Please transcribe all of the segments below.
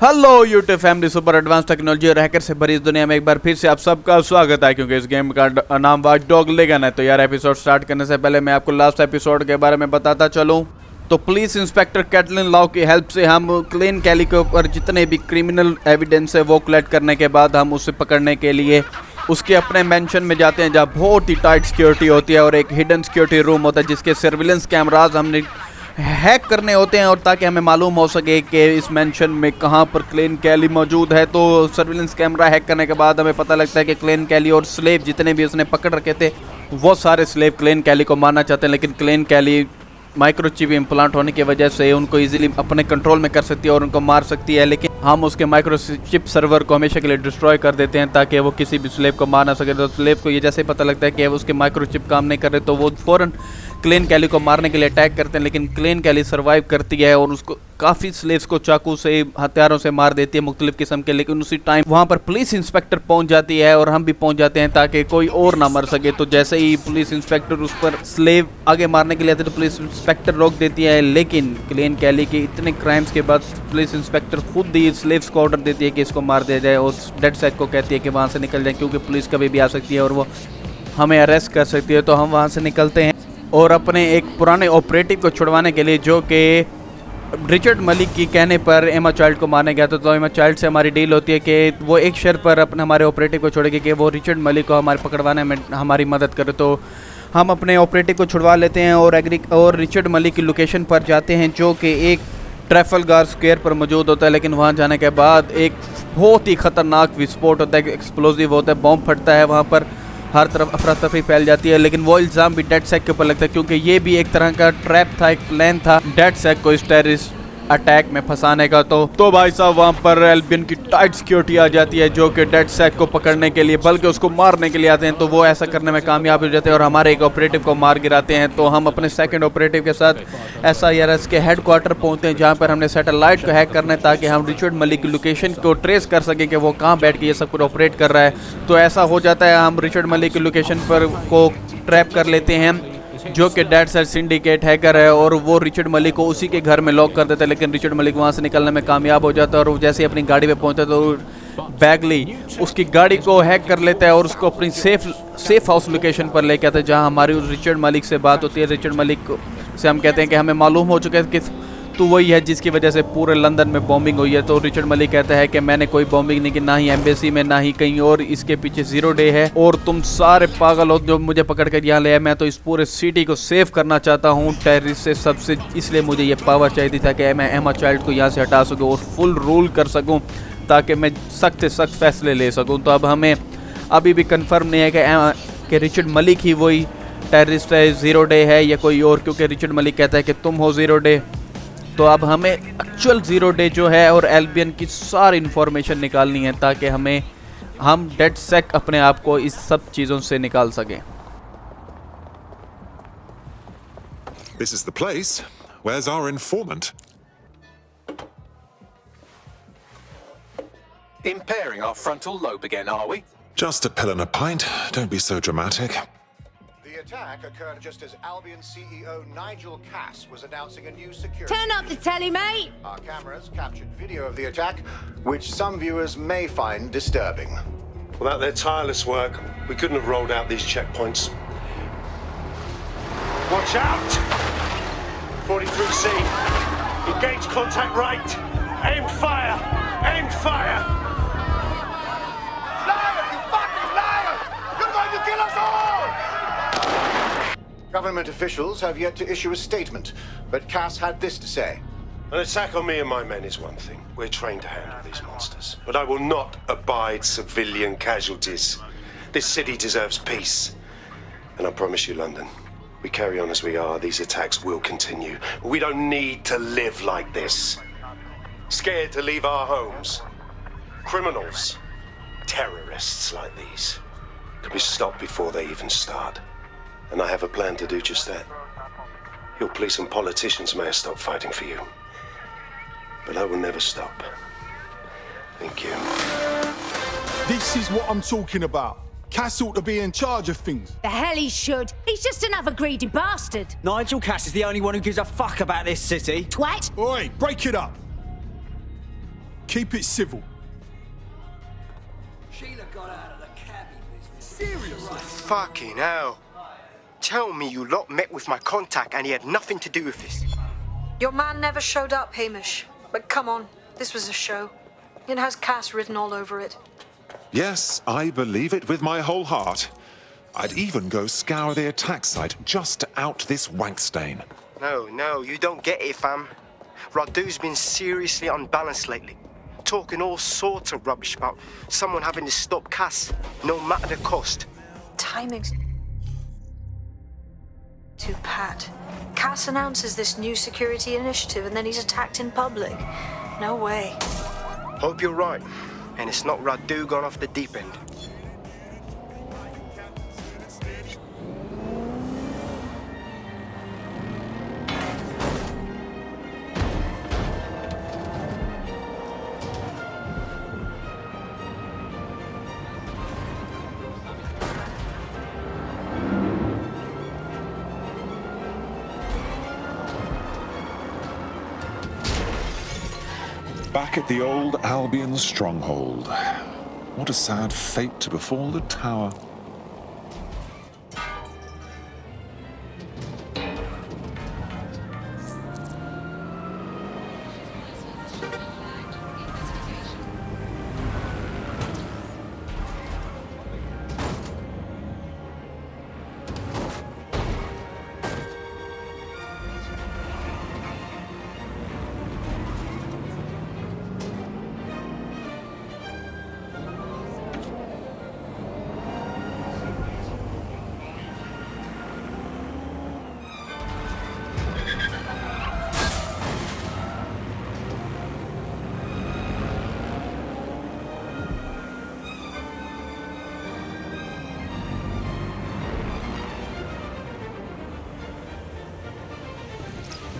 Hello YouTube family, super advance technology और hacker से भरी इस दुनिया में एक बार फिर से आप सबका स्वागत है। क्योंकि इस गेम का नाम वॉच डॉग लेगन है। तो यार एपिसोड स्टार्ट करने से पहले मैं आपको लास्ट एपिसोड के बारे में बताता चलूं। तो पुलिस इंस्पेक्टर कैटलिन लॉ की हेल्प से हम क्लीन कैली के ऊपर जितने भी क्रिमिनल एविडेंस है वो कलेक्ट करने के बाद हम उसे पकड़ने के लिए उसके अपने मेंशन में जाते हैं, जहाँ बहुत ही टाइट सिक्योरिटी होती है और एक हिडन सिक्योरिटी रूम होता है जिसके सर्विलेंस कैमराज हमने हैक करने होते हैं, और ताकि हमें मालूम हो सके कि इस मेंशन में कहाँ पर क्लीन कैली मौजूद है। तो सर्विलेंस कैमरा हैक करने के बाद हमें पता लगता है कि क्लीन कैली और स्लेव जितने भी उसने पकड़ रखे थे वो सारे स्लेव क्लीन कैली को मारना चाहते हैं, लेकिन क्लीन कैली माइक्रोचिप इम्प्लांट होने की वजह से उनको इजीली अपने कंट्रोल में कर सकती है और उनको मार सकती है। लेकिन हम उसके माइक्रोचिप सर्वर को हमेशा के लिए डिस्ट्रॉय कर देते हैं ताकि वो किसी भी स्लेव को मार ना सके। तो स्लेव को ये जैसे पता लगता है कि उसके माइक्रोचिप काम नहीं कर रहे तो वो फ़ौरन क्लीन कैली को मारने के लिए अटैक करते हैं, लेकिन क्लीन कैली सर्वाइव करती है और उसको काफ़ी स्लेव्स को चाकू से हथियारों से मार देती है मुख्तलिफ किस्म के। लेकिन उसी टाइम वहाँ पर पुलिस इंस्पेक्टर पहुँच जाती है और हम भी पहुँच जाते हैं ताकि कोई और ना मर सके। तो जैसे ही पुलिस इंस्पेक्टर उस पर स्लेव आगे मारने के लिए आते तो पुलिस इंस्पेक्टर रोक देती है, लेकिन क्लीन कैली के इतने क्राइम्स के बाद पुलिस इंस्पेक्टर खुद ही स्लेव्स को ऑर्डर देती है कि इसको मार दिया जाए और डेड सैक को कहती है कि वहाँ से निकल जाए क्योंकि पुलिस कभी भी आ सकती है और वो हमें अरेस्ट कर सकती है। तो हम वहाँ से निकलते हैं और अपने एक पुराने ऑपरेटिव को छुड़वाने के लिए, जो कि रिचर्ड मलिक की कहने पर एमा चाइल्ड को मारने गया था। तो एमा चाइल्ड से हमारी डील होती है कि वो एक शर्त पर अपने हमारे ऑपरेटिव को छोड़ेगी कि वो रिचर्ड मलिक को हमारे पकड़वाने में हमारी मदद करे। तो हम अपने ऑपरेटिव को छुड़वा लेते हैं और रिचर्ड मलिक की लोकेशन पर जाते हैं, जो कि एक ट्रैफलगार स्क्वायर पर मौजूद होता है। लेकिन वहाँ जाने के बाद एक बहुत ही ख़तरनाक विस्फोट होता है, एक्सप्लोजिव होता है, बॉम्ब फटता है, वहाँ पर हर तरफ अफरा तफरी फैल जाती है। लेकिन वो इल्ज़ाम भी डेड सैक के ऊपर लगता है क्योंकि ये भी एक तरह का ट्रैप था, एक प्लान था डेड सैक को इस टेररिस्ट अटैक में फंसाने का। तो भाई साहब वहाँ पर एल्बियन की टाइट सिक्योरिटी आ जाती है जो कि डेड सैक को पकड़ने के लिए बल्कि उसको मारने के लिए आते हैं। तो वो ऐसा करने में कामयाब हो जाते हैं और हमारे एक ऑपरेटिव को मार गिराते हैं। तो हम अपने सेकंड ऑपरेटिव के साथ SIRS के हेडक्वार्टर पहुँचते हैं, जहाँ पर हमने सैटेलाइट को हैक करना है ताकि हम रिचर्ड मलिक की लोकेशन को ट्रेस कर सकें कि वो कहाँ बैठ के ये सब कुछ ऑपरेट कर रहा है। तो ऐसा हो जाता है, हम रिचर्ड मलिक की लोकेशन पर को ट्रैप कर लेते हैं, जो कि डेड सैक सिंडिकेट हैकर है, और वो रिचर्ड मलिक को उसी के घर में लॉक कर देता है। लेकिन रिचर्ड मलिक वहाँ से निकलने में कामयाब हो जाता है और वो जैसे ही अपनी गाड़ी पे पहुँचता है तो बैगली उसकी गाड़ी को हैक कर लेता है और उसको अपनी सेफ हाउस लोकेशन पर लेके आता है, जहाँ हमारी रिचर्ड मलिक से बात होती है। रिचर्ड मलिक से हम कहते हैं कि हमें मालूम हो चुका है कि तो वही है जिसकी वजह से पूरे लंदन में बॉम्बिंग हुई है। तो रिचर्ड मलिक कहता है कि मैंने कोई बॉम्बिंग नहीं की, ना ही एम्बेसी में ना ही कहीं और, इसके पीछे 0 डे है और तुम सारे पागल हो जो मुझे पकड़ कर यहाँ ले आए। मैं तो इस पूरे सिटी को सेव करना चाहता हूँ टेररिस्ट से सबसे, इसलिए मुझे ये पावर चाहिए था कि मैं एमा चाइल्ड को यहाँ से हटा सकूँ और फुल रूल कर सकूँ ताकि मैं सख्त से सख्त फैसले ले सकूँ। तो अब हमें अभी भी कन्फर्म नहीं है कि रिचर्ड मलिक ही वही टेररिस्ट है, 0 डे है या कोई और, क्योंकि रिचर्ड मलिक कहता है कि तुम हो 0 डे। तो अब हमें एक्चुअल 0 डे जो है और एल्बियन की सारी इन्फॉर्मेशन निकालनी है ताकि हम डेड सैक अपने आप को इस सब चीज़ों से निकाल सकें। This is the place. Where's our informant? Impairing our frontal lobe again, are we? Just a pill and a pint. Don't be so dramatic. The attack occurred just as Albion CEO Nigel Cass was announcing a new security. Turn up the telly, mate! Our cameras captured video of the attack, which some viewers may find disturbing. Without their tireless work, we couldn't have rolled out these checkpoints. Watch out! 43C. Engage contact right. Aim fire! Aim fire! Liar! You fucking liar! You're going to kill us all! Government officials have yet to issue a statement, but Cass had this to say. An attack on me and my men is one thing. We're trained to handle these monsters. But I will not abide civilian casualties. This city deserves peace. And I promise you, London, we carry on as we are, these attacks will continue. We don't need to live like this. Scared to leave our homes. Criminals, terrorists like these can be stopped before they even start. And I have a plan to do just that. Your police and politicians may have stopped fighting for you, but I will never stop. Thank you. This is what I'm talking about. Cass ought to be in charge of things. The hell he should. He's just another greedy bastard. Nigel Cass is the only one who gives a fuck about this city. Twat. Oi, break it up. Keep it civil. Sheila got out of the cabbie business. Seriously? Fucking hell. Tell me you lot met with my contact and he had nothing to do with this. Your man never showed up, Hamish. But come on, this was a show. It has Cass written all over it. Yes, I believe it with my whole heart. I'd even go scour the attack site just to out this wank stain. No, you don't get it, fam. Radu's been seriously unbalanced lately. Talking all sorts of rubbish about someone having to stop Cass, no matter the cost. Timing's too pat. Cass announces this new security initiative and then he's attacked in public. No way. Hope you're right, and it's not Radu gone off the deep end. Back at the old Albion stronghold. What a sad fate to befall the tower.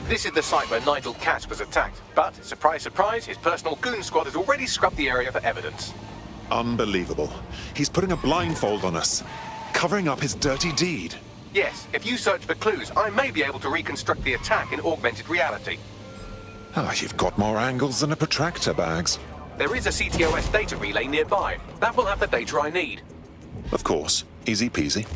This is the site where Nigel Cass was attacked, but, surprise, surprise, his personal goon squad has already scrubbed the area for evidence. Unbelievable. He's putting a blindfold on us, covering up his dirty deed. Yes, if you search for clues, I may be able to reconstruct the attack in augmented reality. Ah, you've got more angles than a protractor, Bags. There is a CTOS data relay nearby. That will have the data I need. Of course. Easy peasy.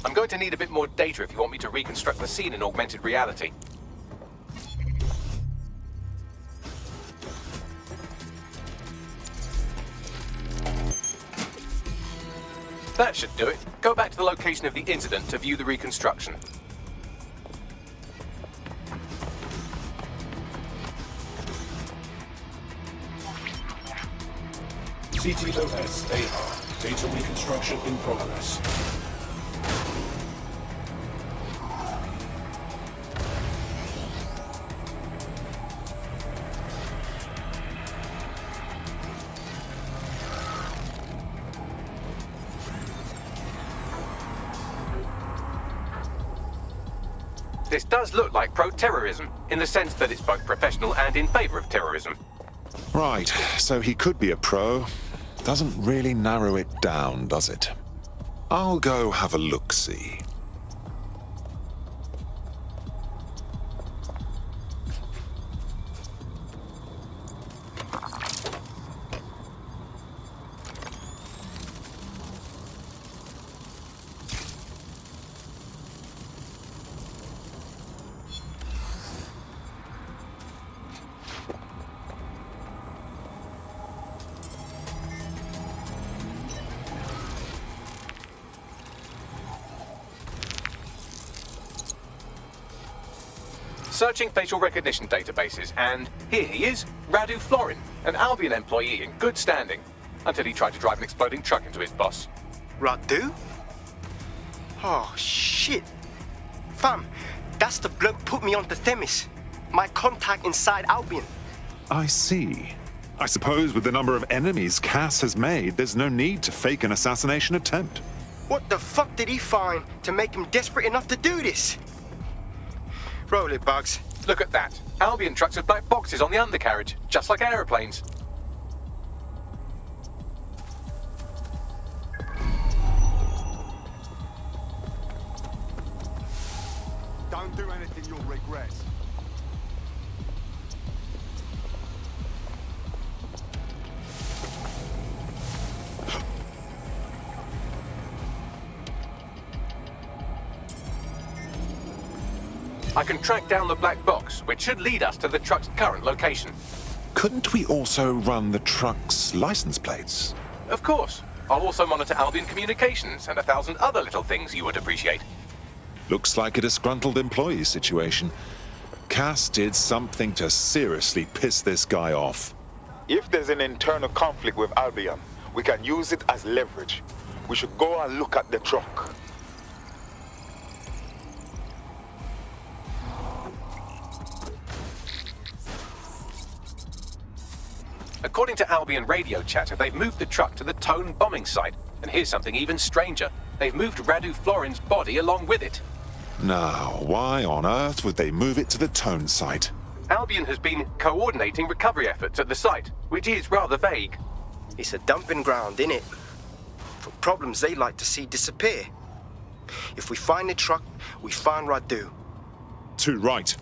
I'm going to need a bit more data if you want me to reconstruct the scene in augmented reality. That should do it. Go back to the location of the incident to view the reconstruction. CTOS AR. Data reconstruction in progress. This does look like pro-terrorism, in the sense that it's both professional and in favor of terrorism. Right, so he could be a pro. Doesn't really narrow it down, does it? I'll go have a look-see. searching facial recognition databases, and here he is, Radu Florin, an Albion employee in good standing, until he tried to drive an exploding truck into his boss. Radu? Oh, shit. Fam, that's the bloke put me onto THEMIS. My contact inside Albion. I see. I suppose with the number of enemies Cass has made, there's no need to fake an assassination attempt. What the fuck did he find to make him desperate enough to do this? Roll it, Bugs. Look at that. Albion trucks with black boxes on the undercarriage, just like aeroplanes. Don't do anything you'll regret. I can track down the black box, which should lead us to the truck's current location. Couldn't we also run the truck's license plates? Of course. I'll also monitor Albion communications and 1,000 other little things you would appreciate. Looks like a disgruntled employee situation. Cass did something to seriously piss this guy off. If there's an internal conflict with Albion, we can use it as leverage. We should go and look at the truck. According to Albion radio chatter, they've moved the truck to the Tone bombing site. And here's something even stranger. They've moved Radu Florin's body along with it. Now, why on earth would they move it to the Tone site? Albion has been coordinating recovery efforts at the site, which is rather vague. It's a dumping ground, innit? For problems they like to see disappear. If we find the truck, we find Radu. Too right.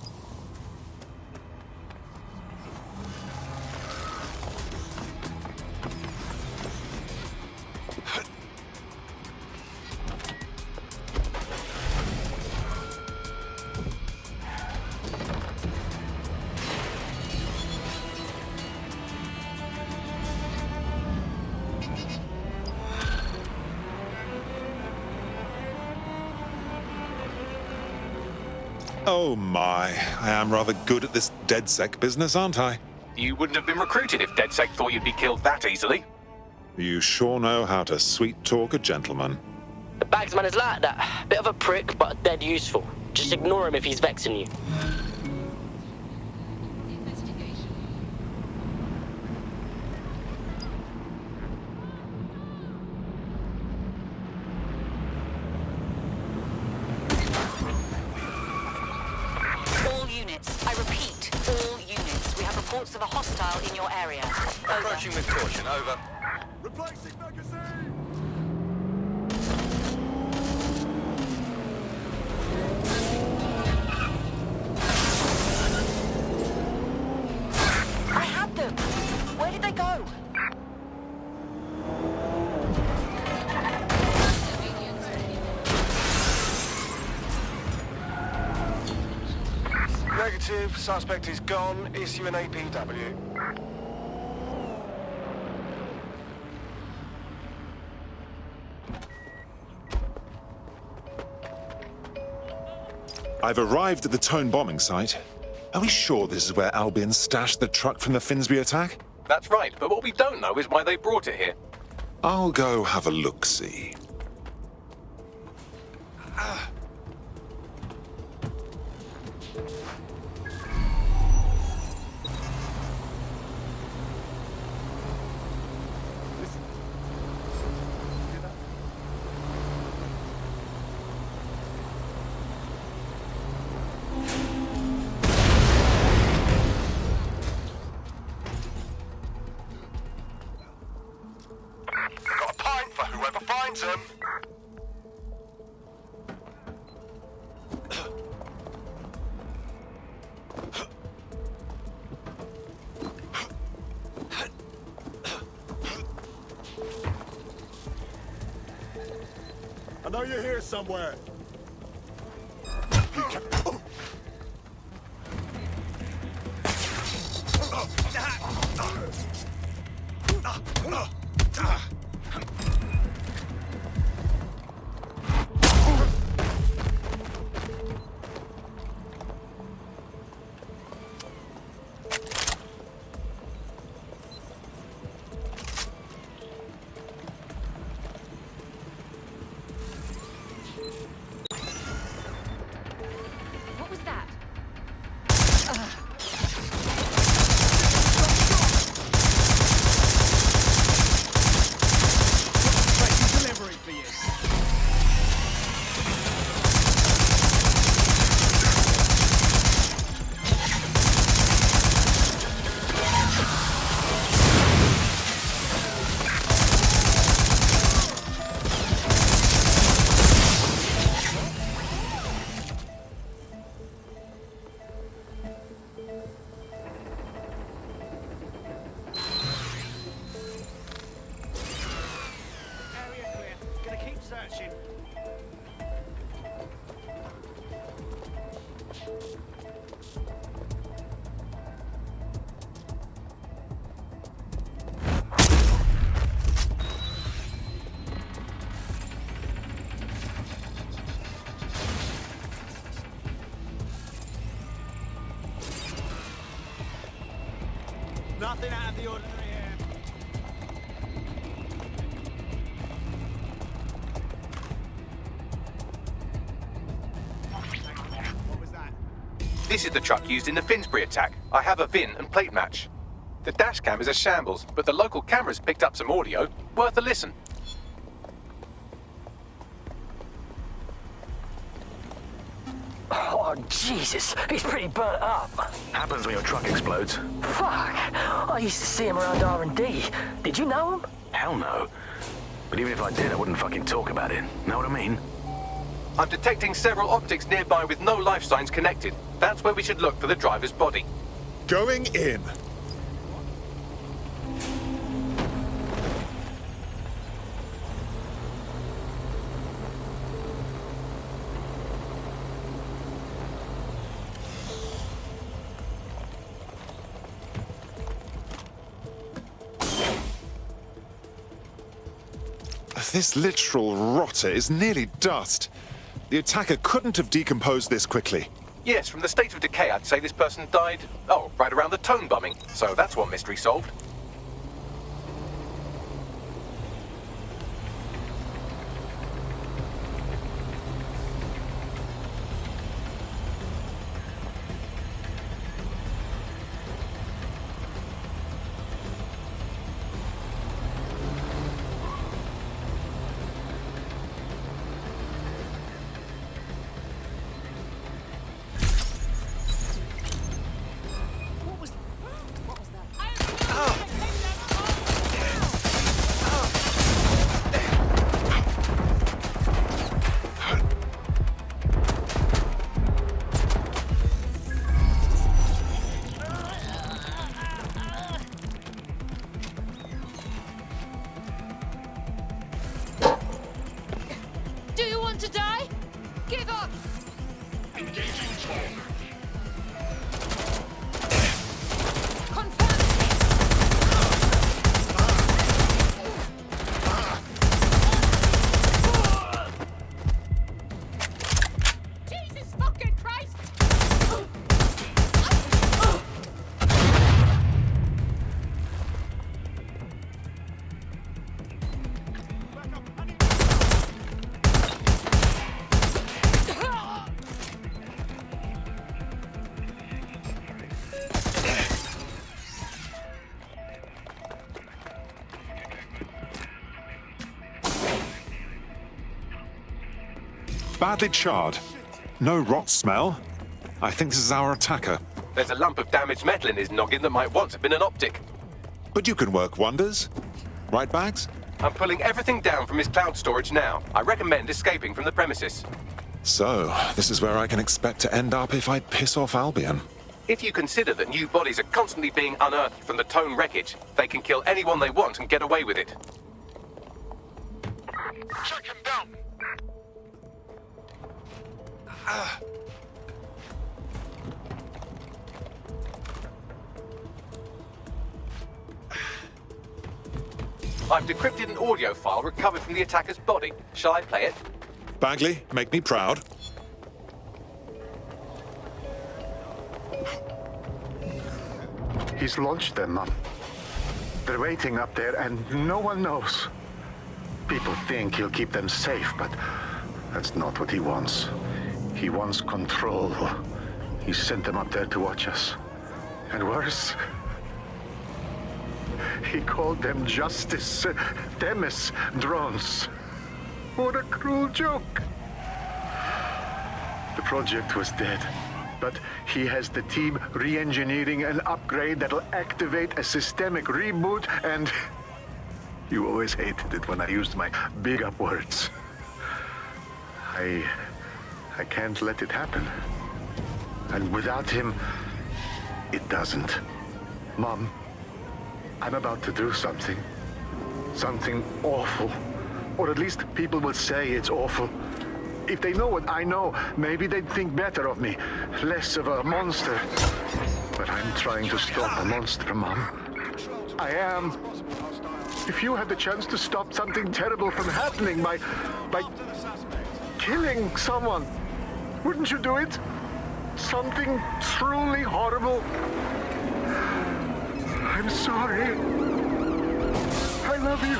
Oh my, I am rather good at this DedSec business, aren't I? You wouldn't have been recruited if DedSec thought you'd be killed that easily. You sure know how to sweet-talk a gentleman. The bagsman is like that. Bit of a prick, but dead useful. Just ignore him if he's vexing you. I repeat, all units. We have reports of a hostile in your area. Approaching with caution, over. Replacing magazine! I had them! Where did they go? Negative. Suspect is gone. Issue an APW. I've arrived at the Tone bombing site. Are we sure this is where Albion stashed the truck from the Finsbury attack? That's right, but what we don't know is why they brought it here. I'll go have a look-see. Got a pint for whoever finds them. I know you're here somewhere. Nothing out of the ordinary here. What was that? This is the truck used in the Finsbury attack. I have a VIN and plate match. The dash cam is a shambles, but the local cameras picked up some audio. Worth a listen. Oh, Jesus, he's pretty burnt up. Happens when your truck explodes. Fuck, I used to see him around R&D. Did you know him? Hell no. But even if I did, I wouldn't fucking talk about it. Know what I mean? I'm detecting several optics nearby with no life signs connected. That's where we should look for the driver's body. Going in. This literal rotter is nearly dust. The attacker couldn't have decomposed this quickly. Yes, from the state of decay, I'd say this person died, right around the tone bombing. So that's one mystery solved. Do you want to die? Give up! Engaging torque. Jesus fucking Christ! Badly charred. No rot smell. I think this is our attacker. There's a lump of damaged metal in his noggin that might once have been an optic. But you can work wonders. Right, Bags? I'm pulling everything down from his cloud storage now. I recommend escaping from the premises. So, this is where I can expect to end up if I piss off Albion. If you consider that new bodies are constantly being unearthed from the Tone wreckage, they can kill anyone they want and get away with it. Check him down. I've decrypted an audio file recovered from the attacker's body. Shall I play it? Bagley, make me proud. He's launched them, Mom. They're waiting up there and no one knows. People think he'll keep them safe, but that's not what he wants. He wants control. He sent them up there to watch us. And worse, he called them justice, THEMIS drones. What a cruel joke. The project was dead, but he has the team re-engineering an upgrade that'll activate a systemic reboot, and you always hated it when I used my big up words. I can't let it happen. And without him, it doesn't. Mom, I'm about to do something. Something awful. Or at least people will say it's awful. If they know what I know, maybe they'd think better of me. Less of a monster. But I'm trying to stop a monster, Mom. I am. If you had the chance to stop something terrible from happening by killing someone, wouldn't you do it? Something truly horrible. I'm I'm sorry. I love you.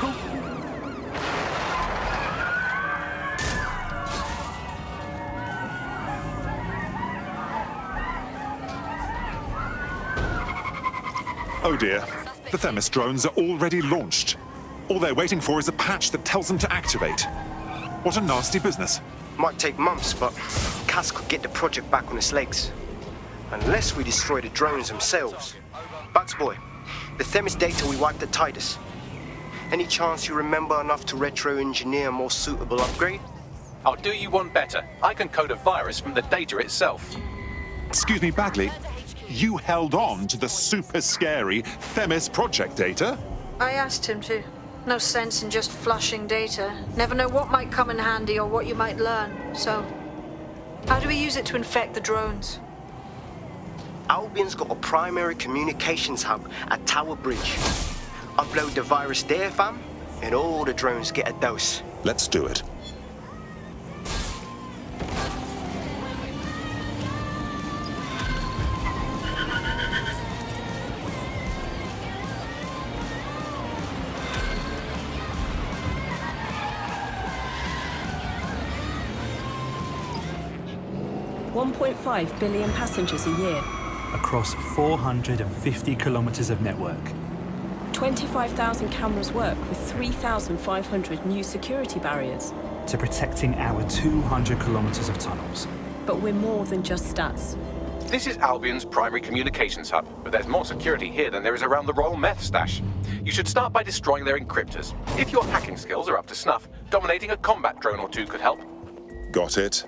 Oh dear. The THEMIS drones are already launched. All they're waiting for is a patch that tells them to activate. What a nasty business. Might take months, but Cass could get the project back on its legs. Unless we destroy the drones themselves. Bugs boy, the THEMIS data we wiped at Titus. Any chance you remember enough to retro-engineer a more suitable upgrade? I'll do you one better. I can code a virus from the data itself. Excuse me, Bagley. You held on to the super scary THEMIS project data? I asked him to. No sense in just flushing data. Never know what might come in handy or what you might learn. So, how do we use it to infect the drones? Albion's got a primary communications hub at Tower Bridge. Upload the virus there, fam, and all the drones get a dose. Let's do it. $1.5 billion passengers a year. Across 450 kilometers of network. 25,000 cameras work with 3,500 new security barriers. To protecting our 200 kilometers of tunnels. But we're more than just stats. This is Albion's primary communications hub, but there's more security here than there is around the Royal Meth Stash. You should start by destroying their encryptors. If your hacking skills are up to snuff, dominating a combat drone or two could help. Got it.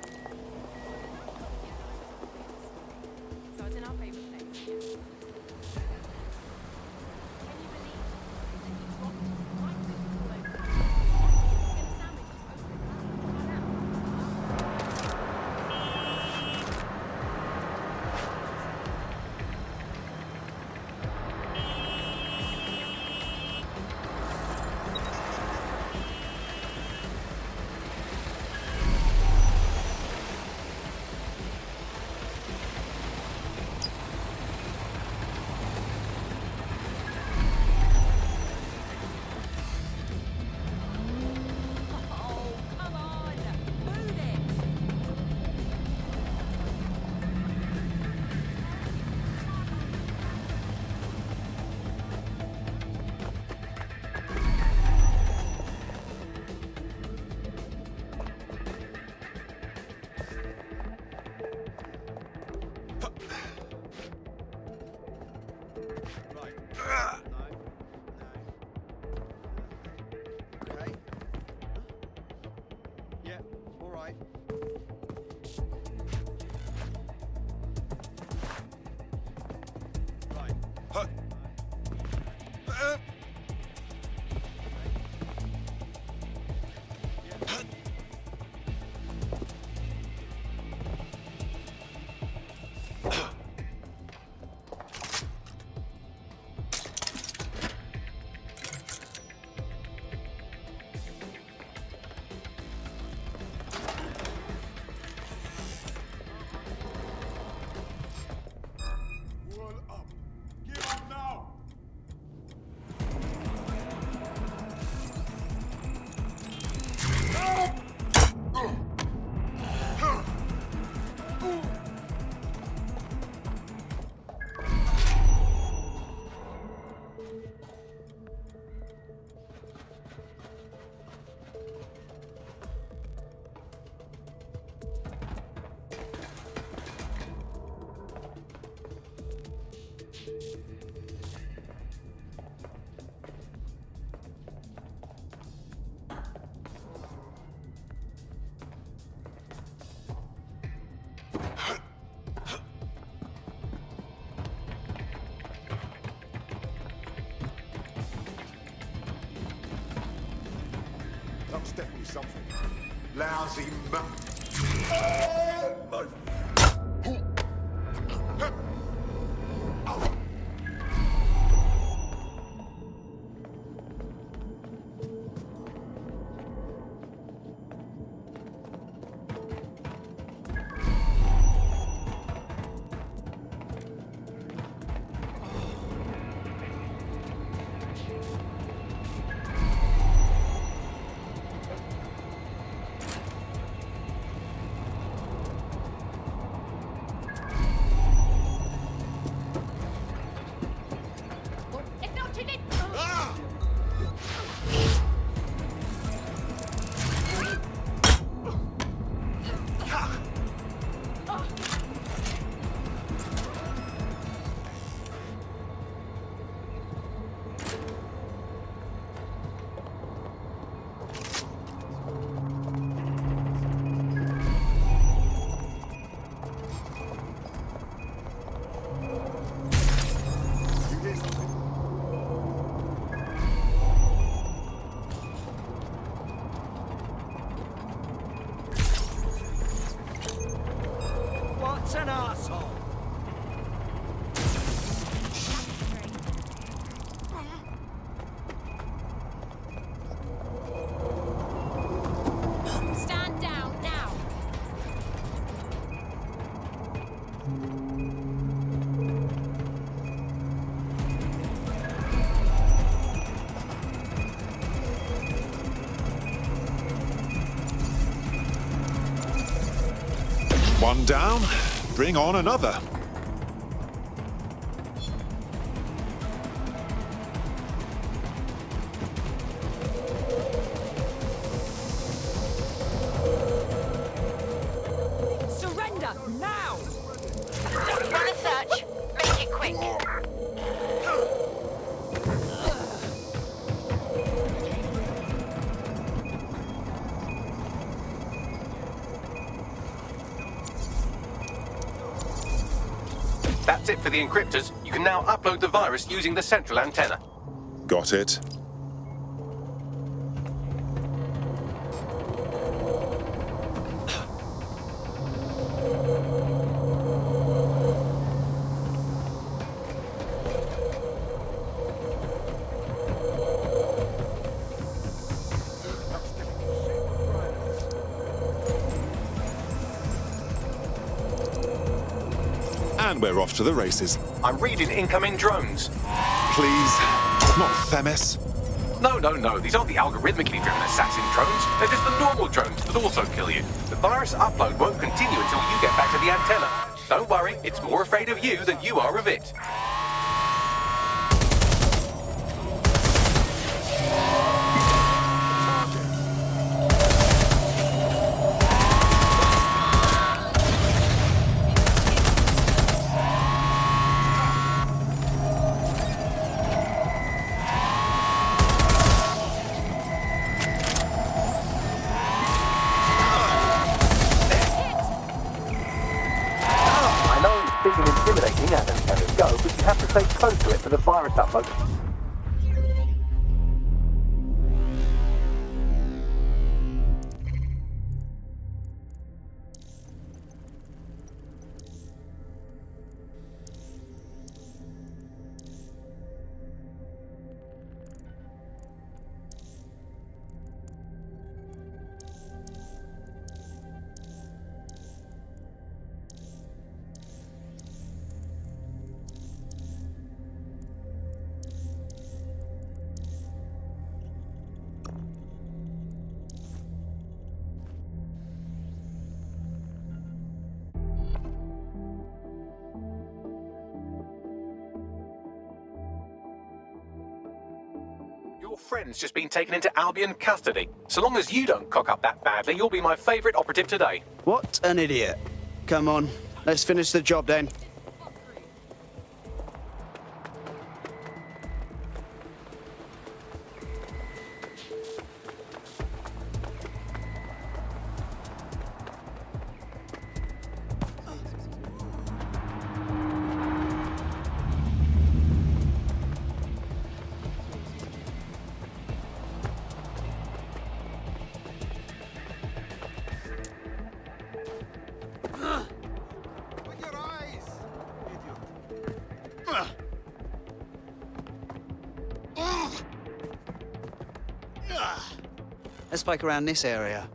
That was definitely something. Lousy one down. Bring on another. Surrender now! Run a search. Make it quick. That's it for the encryptors. You can now upload the virus using the central antenna. Got it. And we're off to the races. I'm reading incoming drones. Please, not THEMIS. No. These aren't the algorithmically driven assassin drones. They're just the normal drones that also kill you. The virus upload won't continue until you get back to the antenna. Don't worry, it's more afraid of you than you are of it. Intimidating as antennas go, but you have to stay close to it for the virus upload. Your friend's just been taken into Albion custody. So long as you don't cock up that badly, you'll be my favourite operative today. What an idiot. Come on, let's finish the job then. Let's poke around this area.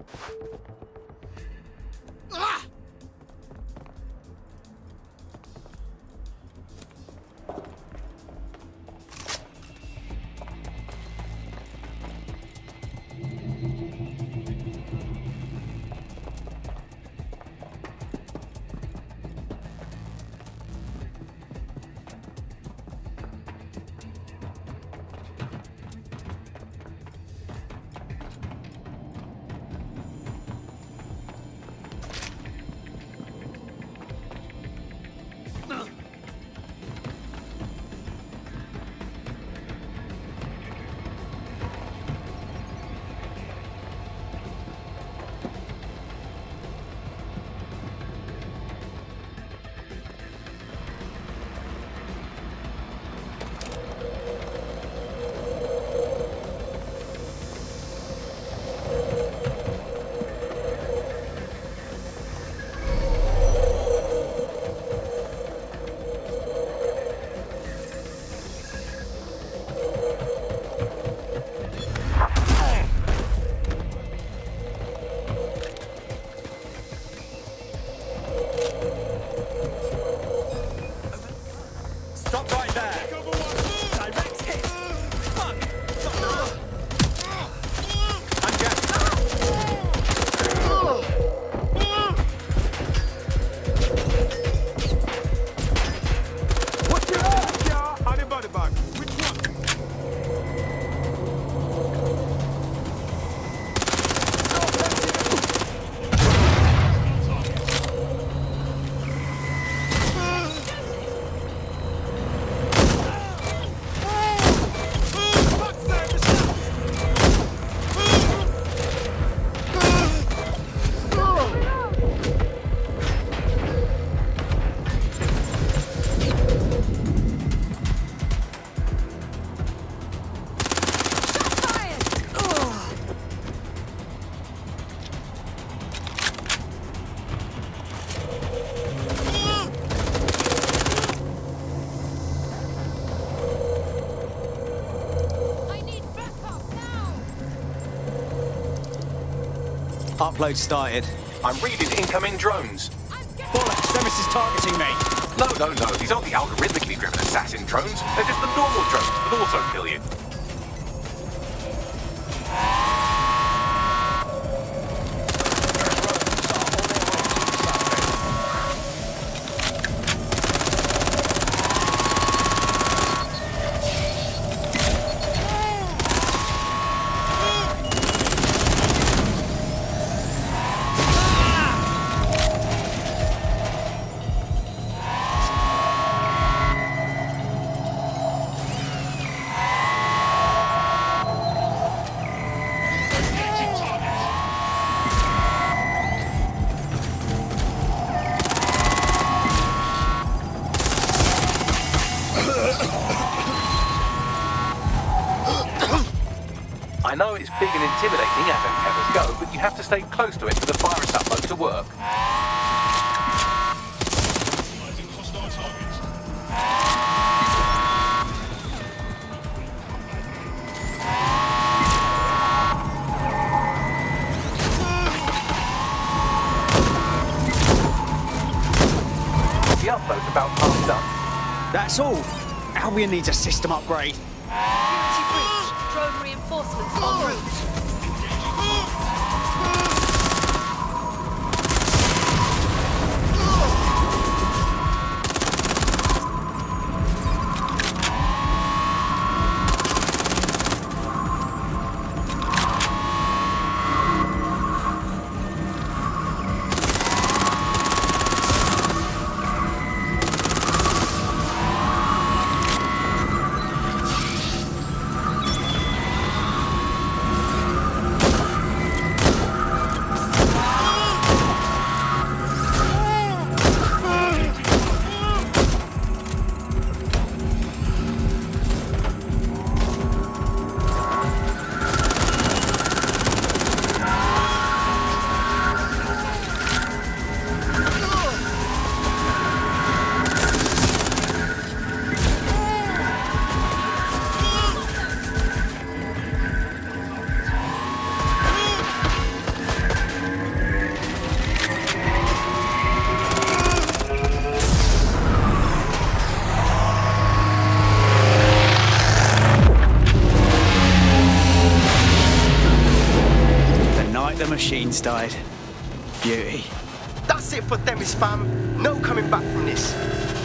Upload started. I'm reading incoming drones. Bollocks, Themis is targeting me. No. These aren't the algorithmically driven assassin drones. They're just the normal drones that also kill you. I know it's big and intimidating as antennas go, but you have to stay close to it for the virus upload to work. The upload's about half done. That's all. Albion needs a system upgrade. Security breach. Drone reinforcements en route. The machines died. Beauty. That's it for Themis, fam. No coming back from this.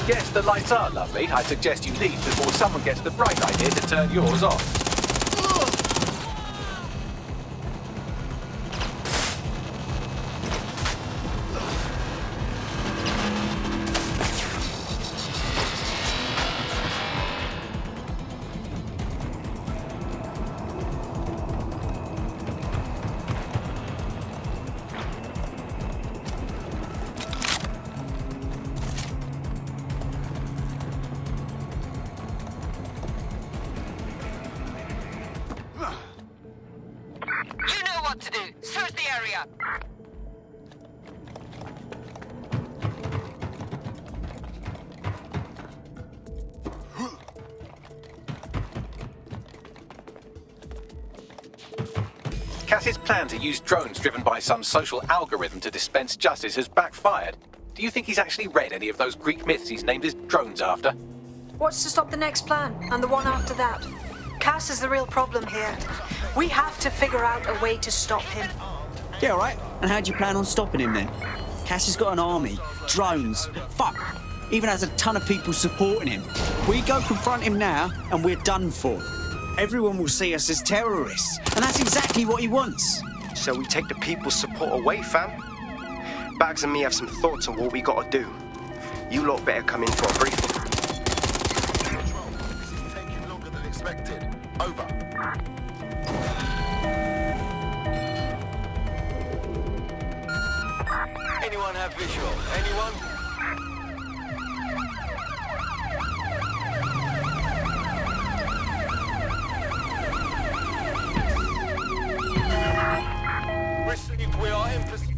Yes, the lights are lovely. I suggest you leave before someone gets the bright idea to turn yours off. You know what to do. Search the area. Cass's plan to use drones driven by some social algorithm to dispense justice has backfired. Do you think he's actually read any of those Greek myths he's named his drones after? What's to stop the next plan, and the one after that? Cass is the real problem here. We have to figure out a way to stop him. Yeah, all right. And how do you plan on stopping him then? Cass has got an army, drones, fuck, even has a ton of people supporting him. We go confront him now, and we're done for. Everyone will see us as terrorists, and that's exactly what he wants. So we take the people's support away, fam? Bags and me have some thoughts on what we gotta do. You lot better come in for a briefing. This is taking longer than expected. Over. Anyone have visual? Anyone? Received, we are in pursuit.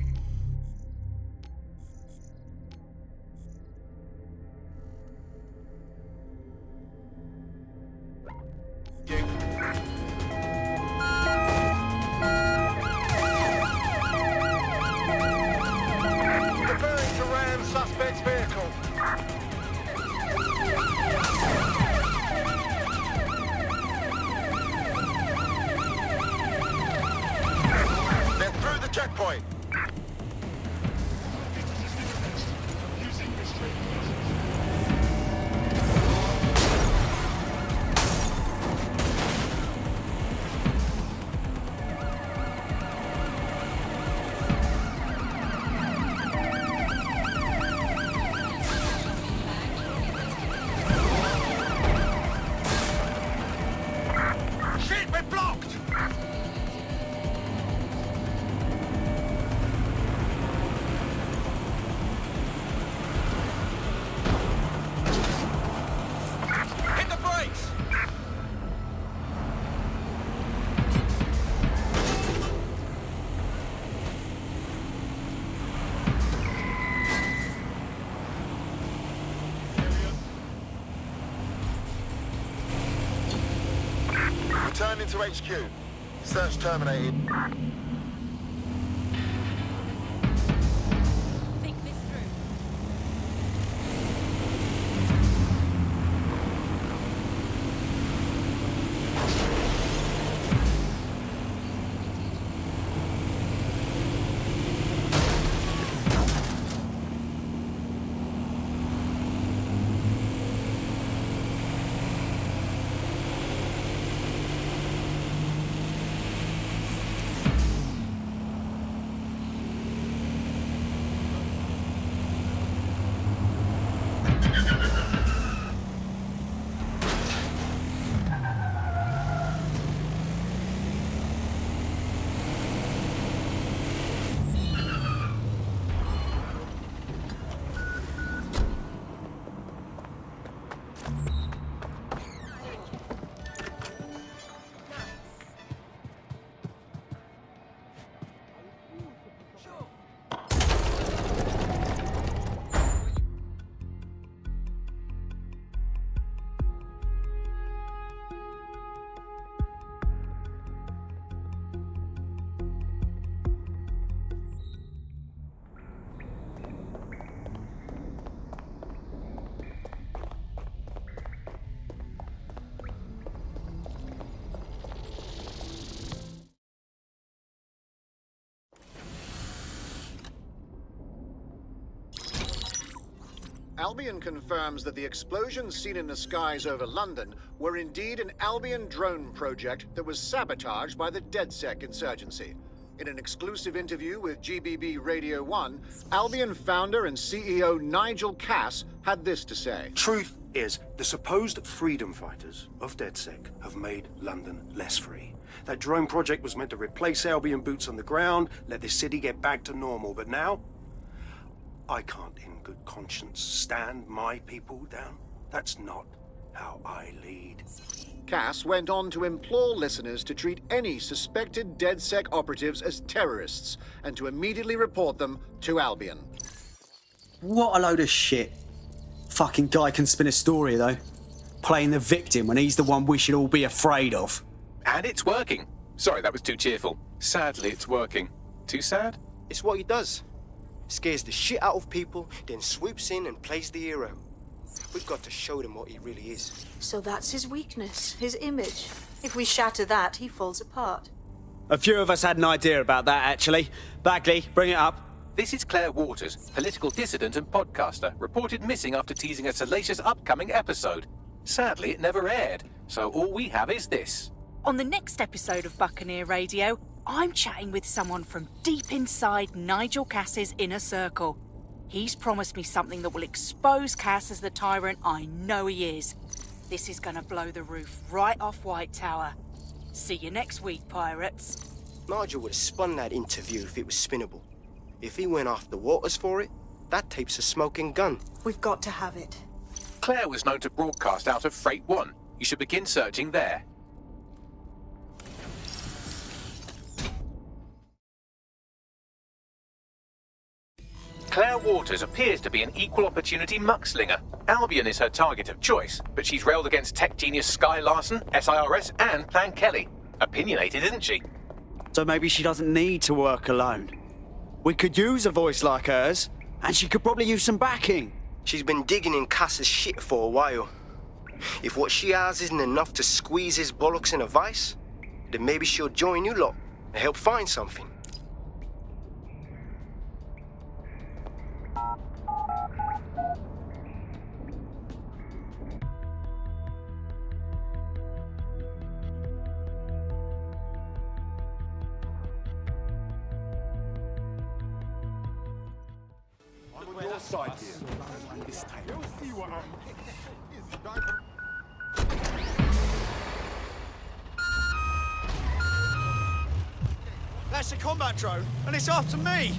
point. Shit, we're blocked! Hit the brakes! Returning to HQ. Search terminated. Think this through. Albion confirms that the explosions seen in the skies over London were indeed an Albion drone project that was sabotaged by the DedSec insurgency. In an exclusive interview with GBB Radio 1, Albion founder and CEO Nigel Cass had this to say. Truth is, the supposed freedom fighters of DedSec have made London less free. That drone project was meant to replace Albion boots on the ground, let the city get back to normal, but now I can't in good conscience stand my people down. That's not how I lead. Cass went on to implore listeners to treat any suspected DedSec operatives as terrorists and to immediately report them to Albion. What a load of shit. Fucking guy can spin a story, though. Playing the victim when he's the one we should all be afraid of. And it's working. Sorry, that was too cheerful. Sadly, it's working. Too sad? It's what he does. Scares the shit out of people, then swoops in and plays the hero. We've got to show them what he really is. So that's his weakness, his image. If we shatter that, he falls apart. A few of us had an idea about that, actually. Bagley, bring it up. This is Claire Waters, political dissident and podcaster, reported missing after teasing a salacious upcoming episode. Sadly, it never aired, so all we have is this. On the next episode of Buccaneer Radio, I'm chatting with someone from deep inside Nigel Cass's inner circle. He's promised me something that will expose Cass as the tyrant I know he is. This is gonna blow the roof right off White Tower. See you next week, pirates. Nigel would have spun that interview if it was spinnable. If he went after Waters for it, that tape's a smoking gun. We've got to have it. Claire was known to broadcast out of Freight 1. You should begin searching there. Claire Waters appears to be an equal opportunity muckslinger. Albion is her target of choice, but she's railed against tech genius Sky Larson, SIRS, and Plan Kelly. Opinionated, isn't she? So maybe she doesn't need to work alone. We could use a voice like hers, and she could probably use some backing. She's been digging in Cass's shit for a while. If what she has isn't enough to squeeze his bollocks in a vice, then maybe she'll join you lot and help find something. your side here. This time. You'll see what I'm... That's a combat drone, and it's after me!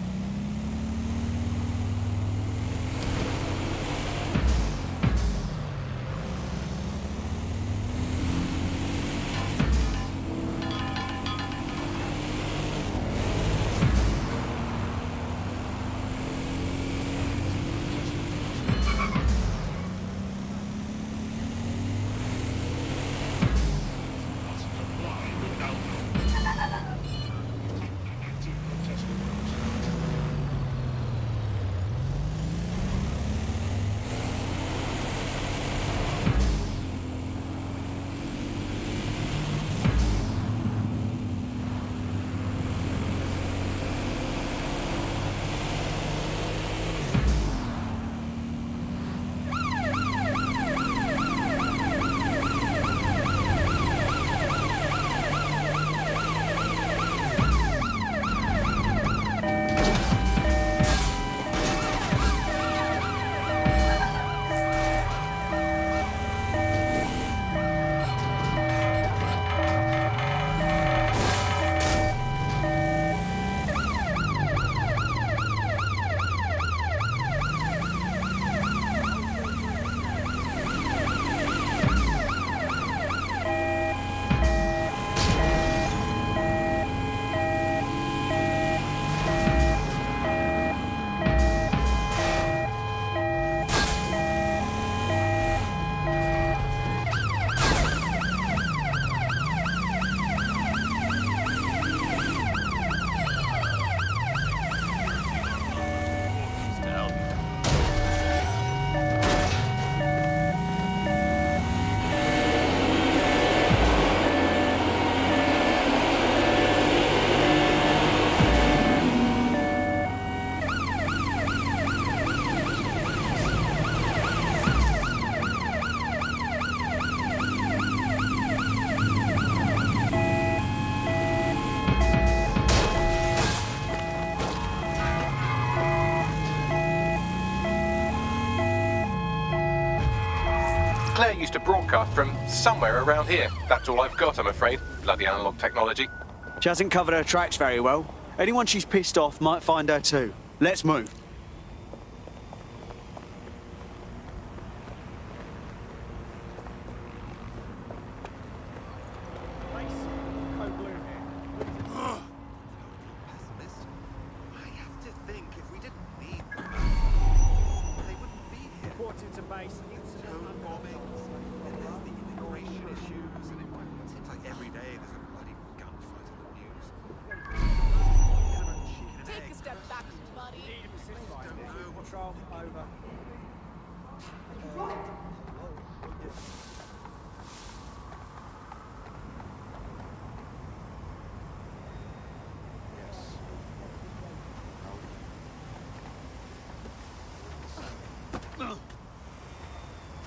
Claire used to broadcast from somewhere around here. That's all I've got, I'm afraid. Bloody analog technology. She hasn't covered her tracks very well. Anyone she's pissed off might find her too. Let's move.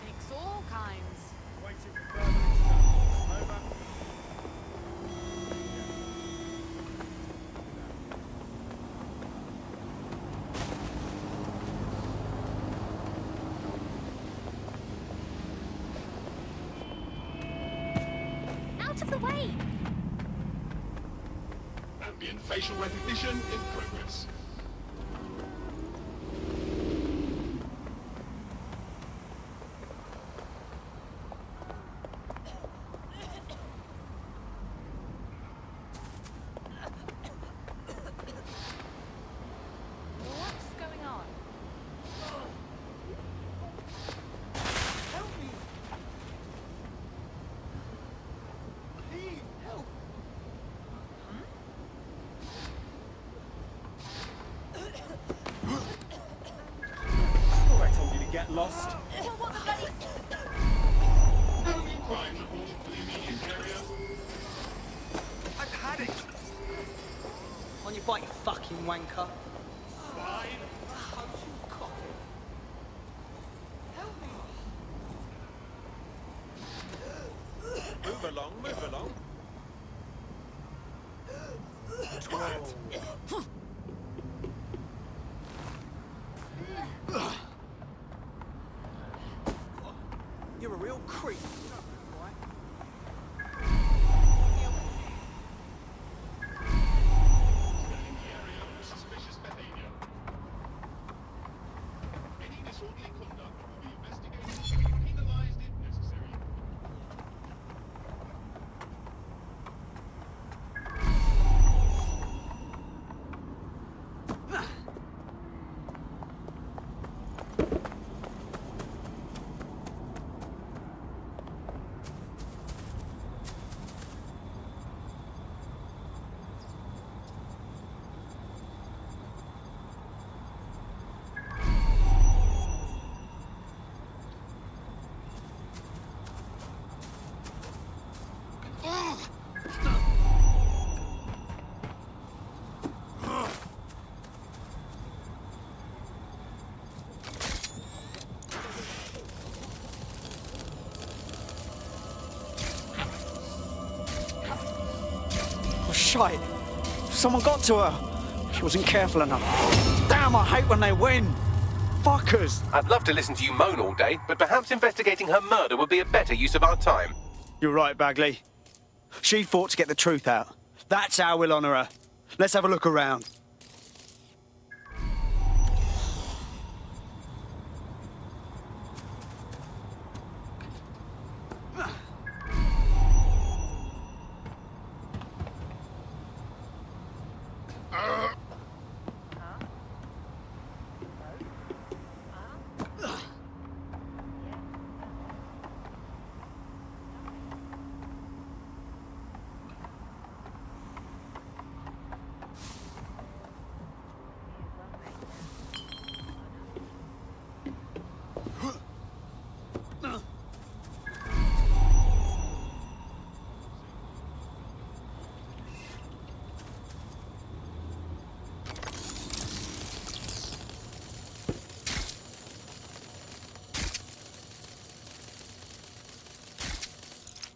Takes all kinds. Out of the way! Ambient facial recognition in progress. What's going on? Help me! Please, help! I told you to get lost. Enemy crime reported to the immediate area. I've had it! On your bike, you fucking wanker. Fine. Move along, move along. Twat! Shite! Someone got to her. She wasn't careful enough. Damn, I hate when they win. Fuckers! I'd love to listen to you moan all day, but perhaps investigating her murder would be a better use of our time. You're right, Bagley. She fought to get the truth out. That's how we'll honour her. Let's have a look around.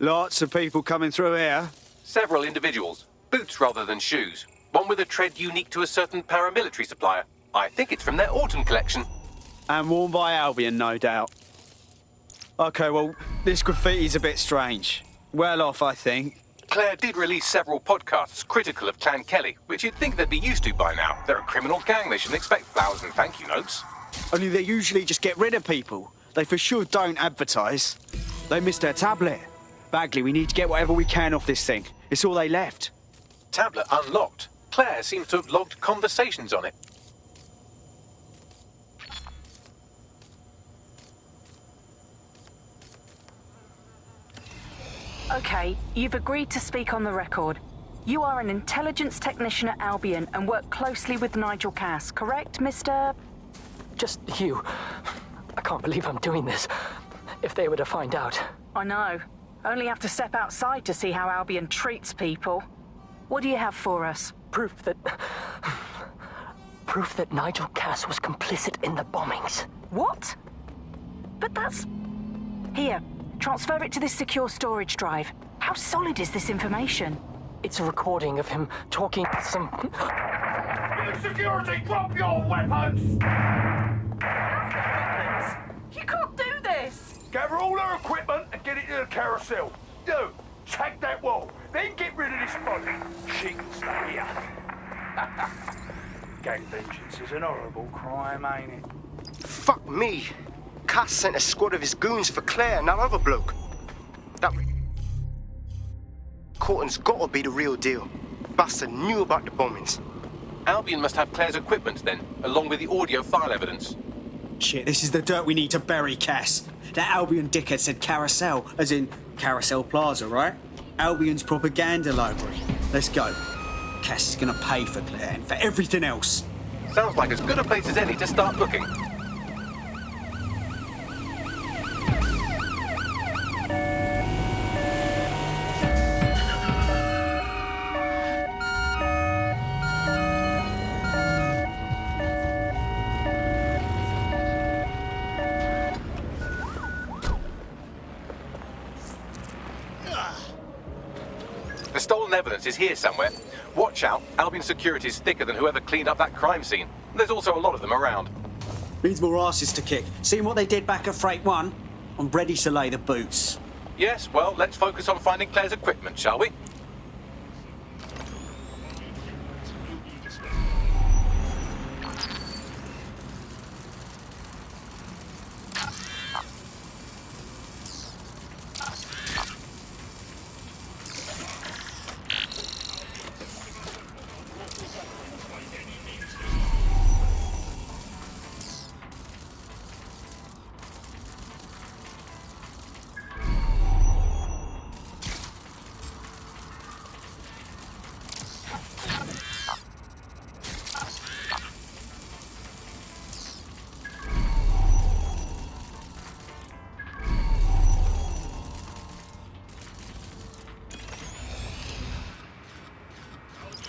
Lots of people coming through here. Several individuals. Boots rather than shoes. One with a tread unique to a certain paramilitary supplier. I think it's from their autumn collection. And worn by Albion, no doubt. Okay, well, this graffiti's a bit strange. Well off, I think. Claire did release several podcasts critical of Clan Kelly, which you'd think they'd be used to by now. They're a criminal gang. They shouldn't expect flowers and thank you notes. Only they usually just get rid of people. They for sure don't advertise. They missed their tablet. Bagley, we need to get whatever we can off this thing. It's all they left. Tablet unlocked. Claire seems to have logged conversations on it. Okay, you've agreed to speak on the record. You are an intelligence technician at Albion and work closely with Nigel Cass, correct, Mr...? Just you. I can't believe I'm doing this. If they were to find out. I know. Only have to step outside to see how Albion treats people. What do you have for us? Proof that Nigel Cass was complicit in the bombings. What? But that's... Here, transfer it to this secure storage drive. How solid is this information? It's a recording of him talking to some... Security, drop your weapons! You can't do this! Gather all our equipment and get it to the carousel. You, take that wall, then get rid of this body. She can stay here. Gang vengeance is an horrible crime, ain't it? Fuck me. Cass sent a squad of his goons for Claire and that other bloke. That... Corton's gotta be the real deal. Bastard knew about the bombings. Albion must have Claire's equipment then, along with the audio file evidence. Shit, this is the dirt we need to bury Cass. That Albion dickhead said carousel, as in Carousel Plaza, right? Albion's propaganda library. Let's go. Cass is gonna pay for Claire and for everything else. Sounds like as good a place as any to start looking. The stolen evidence is here somewhere. Watch out, Albion security is thicker than whoever cleaned up that crime scene. There's also a lot of them around. Needs more asses to kick. Seeing what they did back at Freight 1? I'm ready to lay the boots. Yes, well, let's focus on finding Claire's equipment, shall we?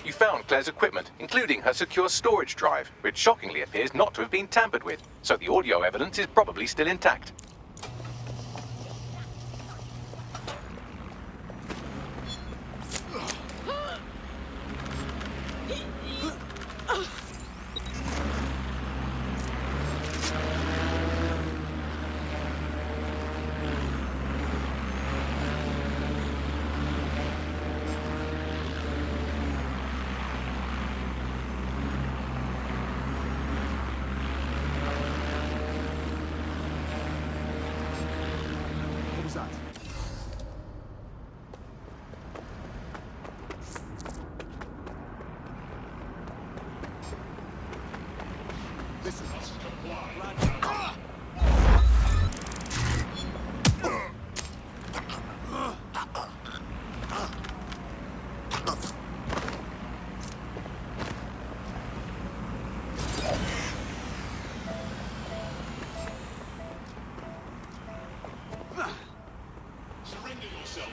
You found Claire's equipment, including her secure storage drive, which shockingly appears not to have been tampered with, so the audio evidence is probably still intact. Surrender yourself.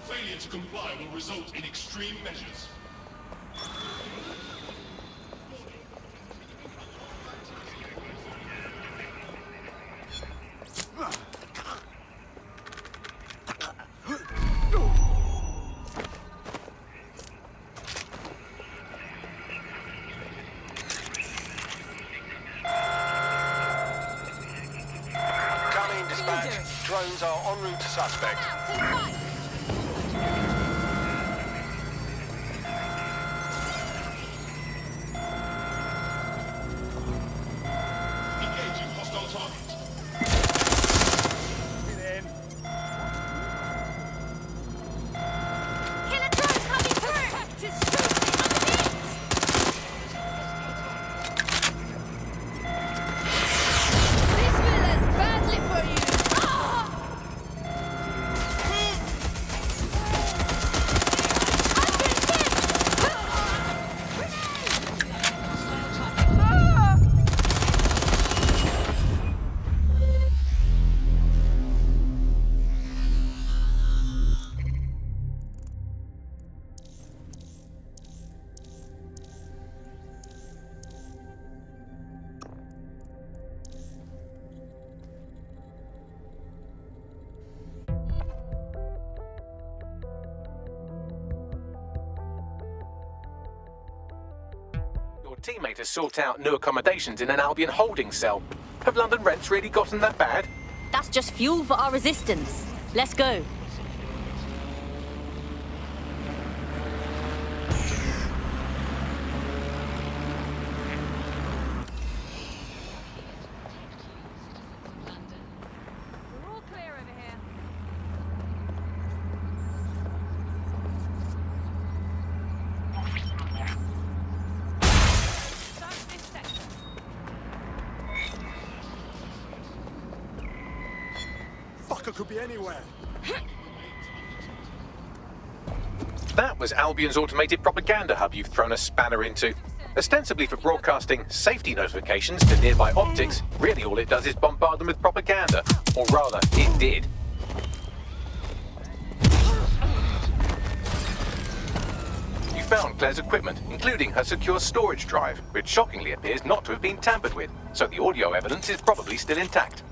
Failure to comply will result in extreme measures. Drones are en route to suspect. Engaging hostile target. Killer drone coming through! Practice shooting on the hits! This will end badly for you! Your teammate has sought out new accommodations in an Albion holding cell. Have London rents really gotten that bad? That's just fuel for our resistance. Let's go. We're all clear over here. Search this sector. Fucker could be anywhere. That was Albion's automated propaganda hub you've thrown a spanner into. Ostensibly for broadcasting safety notifications to nearby optics, really all it does is bombard them with propaganda. Or rather, it did. You found Claire's equipment, including her secure storage drive, which shockingly appears not to have been tampered with, so the audio evidence is probably still intact.